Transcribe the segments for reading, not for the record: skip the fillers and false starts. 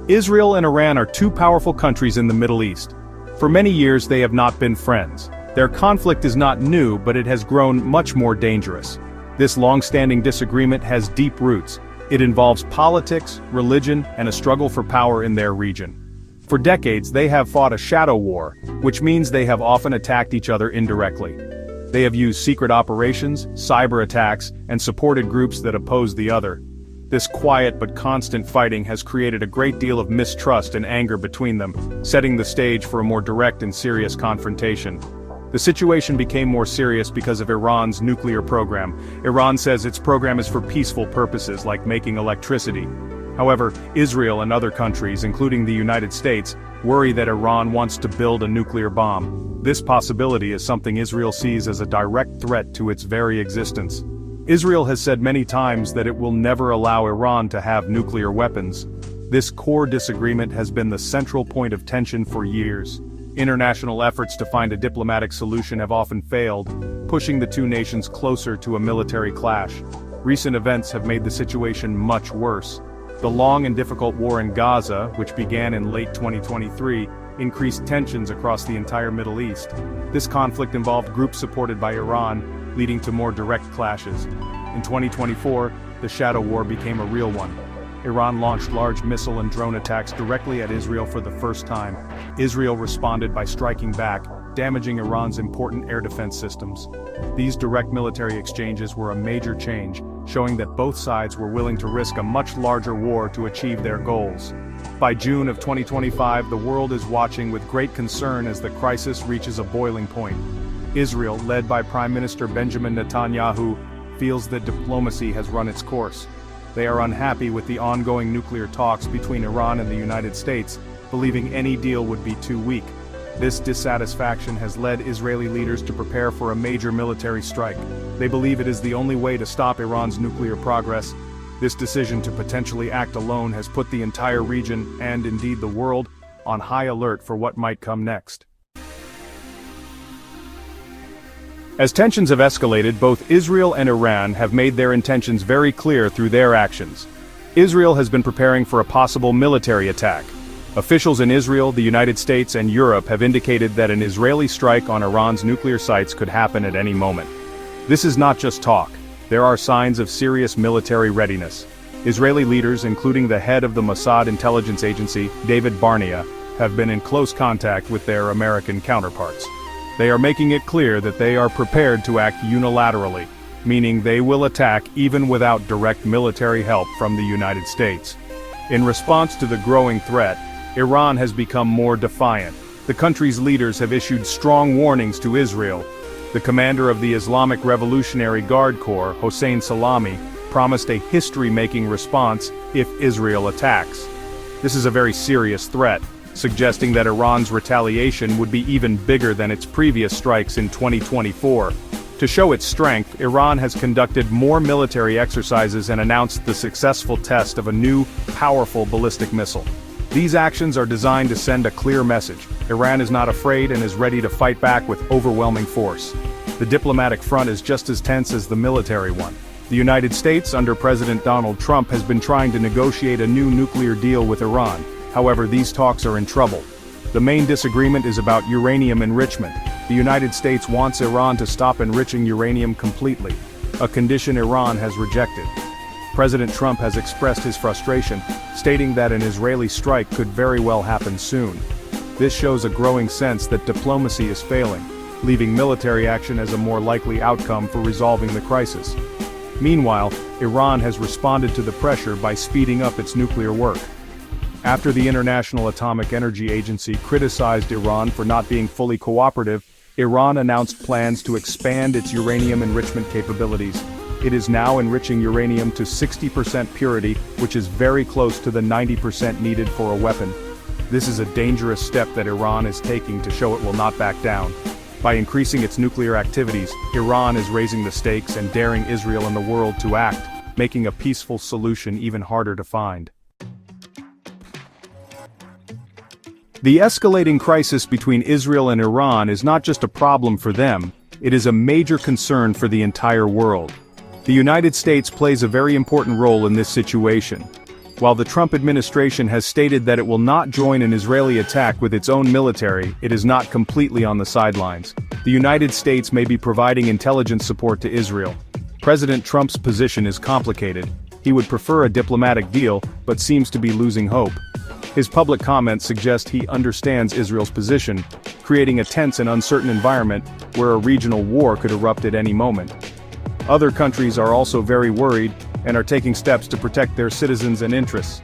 Israel and Iran are two powerful countries in the Middle East. For many years they have not been friends. Their conflict is not new, but it has grown much more dangerous. This long-standing disagreement has deep roots. It involves politics, religion, and a struggle for power in their region. For decades they have fought a shadow war, which means they have often attacked each other indirectly. They have used secret operations, cyber attacks, and supported groups that oppose the other. This quiet but constant fighting has created a great deal of mistrust and anger between them, setting the stage for a more direct and serious confrontation. The situation became more serious because of Iran's nuclear program. Iran says its program is for peaceful purposes like making electricity. However, Israel and other countries, including the United States, worry that Iran wants to build a nuclear bomb. This possibility is something Israel sees as a direct threat to its very existence. Israel has said many times that it will never allow Iran to have nuclear weapons. This core disagreement has been the central point of tension for years. International efforts to find a diplomatic solution have often failed, pushing the two nations closer to a military clash. Recent events have made the situation much worse. The long and difficult war in Gaza, which began in late 2023, increased tensions across the entire Middle East. This conflict involved groups supported by Iran, leading to more direct clashes. In 2024, the shadow war became a real one. Iran launched large missile and drone attacks directly at Israel for the first time. Israel responded by striking back, damaging Iran's important air defense systems. These direct military exchanges were a major change, showing that both sides were willing to risk a much larger war to achieve their goals. By June of 2025, the world is watching with great concern as the crisis reaches a boiling point. Israel, led by Prime Minister Benjamin Netanyahu, feels that diplomacy has run its course. They are unhappy with the ongoing nuclear talks between Iran and the United States, believing any deal would be too weak. This dissatisfaction has led Israeli leaders to prepare for a major military strike. They believe it is the only way to stop Iran's nuclear progress. This decision to potentially act alone has put the entire region, and indeed the world, on high alert for what might come next. As tensions have escalated, both Israel and Iran have made their intentions very clear through their actions. Israel has been preparing for a possible military attack. Officials in Israel, the United States, and Europe have indicated that an Israeli strike on Iran's nuclear sites could happen at any moment. This is not just talk. There are signs of serious military readiness. Israeli leaders, including the head of the Mossad intelligence agency, David Barnea, have been in close contact with their American counterparts. They are making it clear that they are prepared to act unilaterally, meaning they will attack even without direct military help from the United States. In response to the growing threat, Iran has become more defiant. The country's leaders have issued strong warnings to Israel. The commander of the Islamic Revolutionary Guard Corps, Hossein Salami, promised a history-making response if Israel attacks. This is a very serious threat, suggesting that Iran's retaliation would be even bigger than its previous strikes in 2024. To show its strength, Iran has conducted more military exercises and announced the successful test of a new, powerful ballistic missile. These actions are designed to send a clear message. Iran is not afraid and is ready to fight back with overwhelming force. The diplomatic front is just as tense as the military one. The United States, under President Donald Trump, has been trying to negotiate a new nuclear deal with Iran. However, these talks are in trouble. The main disagreement is about uranium enrichment. The United States wants Iran to stop enriching uranium completely, a condition Iran has rejected. President Trump has expressed his frustration, stating that an Israeli strike could very well happen soon. This shows a growing sense that diplomacy is failing, leaving military action as a more likely outcome for resolving the crisis. Meanwhile, Iran has responded to the pressure by speeding up its nuclear work. After the International Atomic Energy Agency criticized Iran for not being fully cooperative, Iran announced plans to expand its uranium enrichment capabilities. It is now enriching uranium to 60% purity, which is very close to the 90% needed for a weapon. This is a dangerous step that Iran is taking to show it will not back down. By increasing its nuclear activities, Iran is raising the stakes and daring Israel and the world to act, making a peaceful solution even harder to find. The escalating crisis between Israel and Iran is not just a problem for them, it is a major concern for the entire world. The United States plays a very important role in this situation. While the Trump administration has stated that it will not join an Israeli attack with its own military, it is not completely on the sidelines. The United States may be providing intelligence support to Israel. President Trump's position is complicated. He would prefer a diplomatic deal, but seems to be losing hope. His public comments suggest he understands Israel's position, creating a tense and uncertain environment where a regional war could erupt at any moment. Other countries are also very worried and are taking steps to protect their citizens and interests.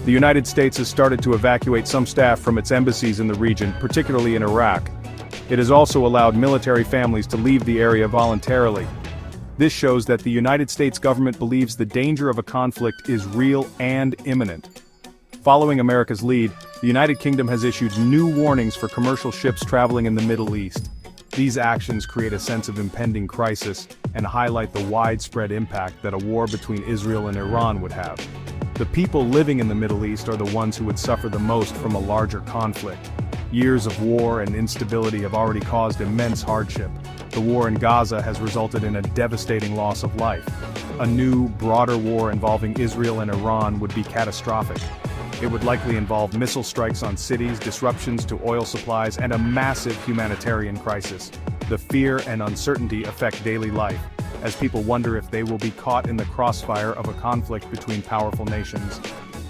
The United States has started to evacuate some staff from its embassies in the region, particularly in Iraq. It has also allowed military families to leave the area voluntarily. This shows that the United States government believes the danger of a conflict is real and imminent. Following America's lead, the United Kingdom has issued new warnings for commercial ships traveling in the Middle East. These actions create a sense of impending crisis and highlight the widespread impact that a war between Israel and Iran would have. The people living in the Middle East are the ones who would suffer the most from a larger conflict. Years of war and instability have already caused immense hardship. The war in Gaza has resulted in a devastating loss of life. A new, broader war involving Israel and Iran would be catastrophic. It would likely involve missile strikes on cities, disruptions to oil supplies, and a massive humanitarian crisis. The fear and uncertainty affect daily life, as people wonder if they will be caught in the crossfire of a conflict between powerful nations.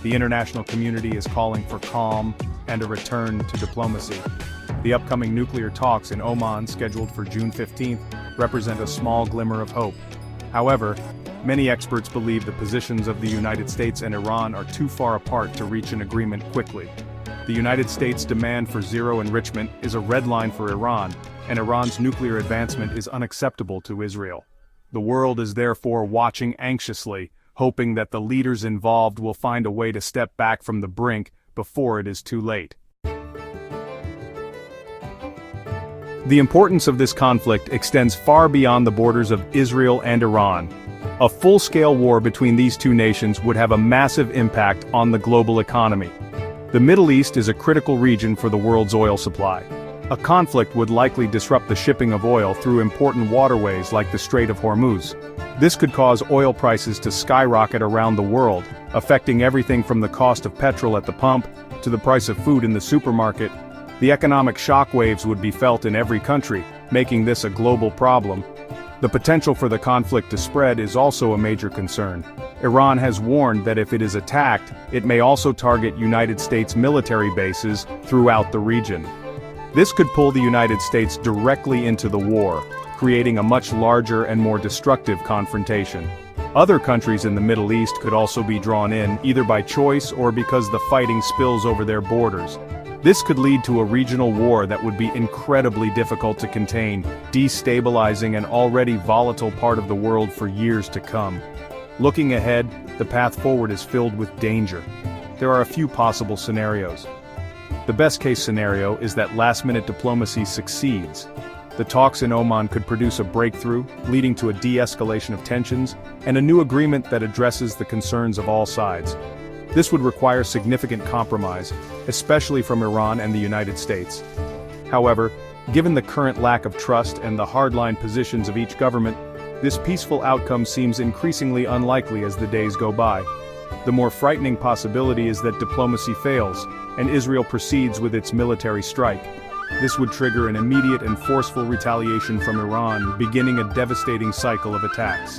The international community is calling for calm and a return to diplomacy. The upcoming nuclear talks in Oman, scheduled for June 15th, represent a small glimmer of hope. However, many experts believe the positions of the United States and Iran are too far apart to reach an agreement quickly. The United States' demand for zero enrichment is a red line for Iran, and Iran's nuclear advancement is unacceptable to Israel. The world is therefore watching anxiously, hoping that the leaders involved will find a way to step back from the brink before it is too late. The importance of this conflict extends far beyond the borders of Israel and Iran. A full-scale war between these two nations would have a massive impact on the global economy. The Middle East is a critical region for the world's oil supply. A conflict would likely disrupt the shipping of oil through important waterways like the Strait of Hormuz. This could cause oil prices to skyrocket around the world, affecting everything from the cost of petrol at the pump to the price of food in the supermarket. The economic shockwaves would be felt in every country, making this a global problem. The potential for the conflict to spread is also a major concern. Iran has warned that if it is attacked, it may also target United States military bases throughout the region. This could pull the United States directly into the war, creating a much larger and more destructive confrontation. Other countries in the Middle East could also be drawn in, either by choice or because the fighting spills over their borders. This could lead to a regional war that would be incredibly difficult to contain, destabilizing an already volatile part of the world for years to come. Looking ahead, the path forward is filled with danger. There are a few possible scenarios. The best-case scenario is that last-minute diplomacy succeeds. The talks in Oman could produce a breakthrough, leading to a de-escalation of tensions, and a new agreement that addresses the concerns of all sides. This would require significant compromise, especially from Iran and the United States. However, given the current lack of trust and the hardline positions of each government, this peaceful outcome seems increasingly unlikely as the days go by. The more frightening possibility is that diplomacy fails, and Israel proceeds with its military strike. This would trigger an immediate and forceful retaliation from Iran, beginning a devastating cycle of attacks.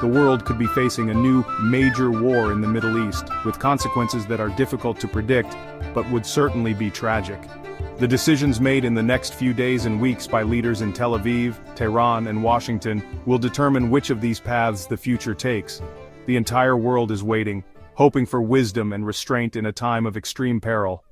The world could be facing a new, major war in the Middle East, with consequences that are difficult to predict, but would certainly be tragic. The decisions made in the next few days and weeks by leaders in Tel Aviv, Tehran, and Washington will determine which of these paths the future takes. The entire world is waiting, hoping for wisdom and restraint in a time of extreme peril.